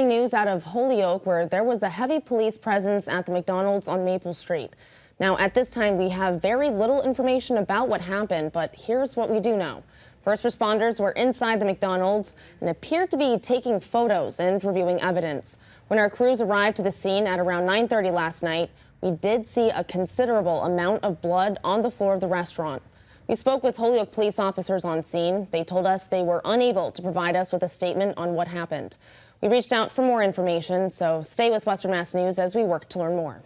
News out of Holyoke, where there was a heavy police presence at the McDonald's on Maple Street. Now, at this time, we have very little information about what happened, but here's what we do know. First responders were inside the McDonald's and appeared to be taking photos and reviewing evidence. When our crews arrived to the scene at around 9:30 last night, we did see a considerable amount of blood on the floor of the restaurant. We spoke with Holyoke police officers on scene. They told us they were unable to provide us with a statement on what happened. We reached out for more information, so stay with Western Mass News as we work to learn more.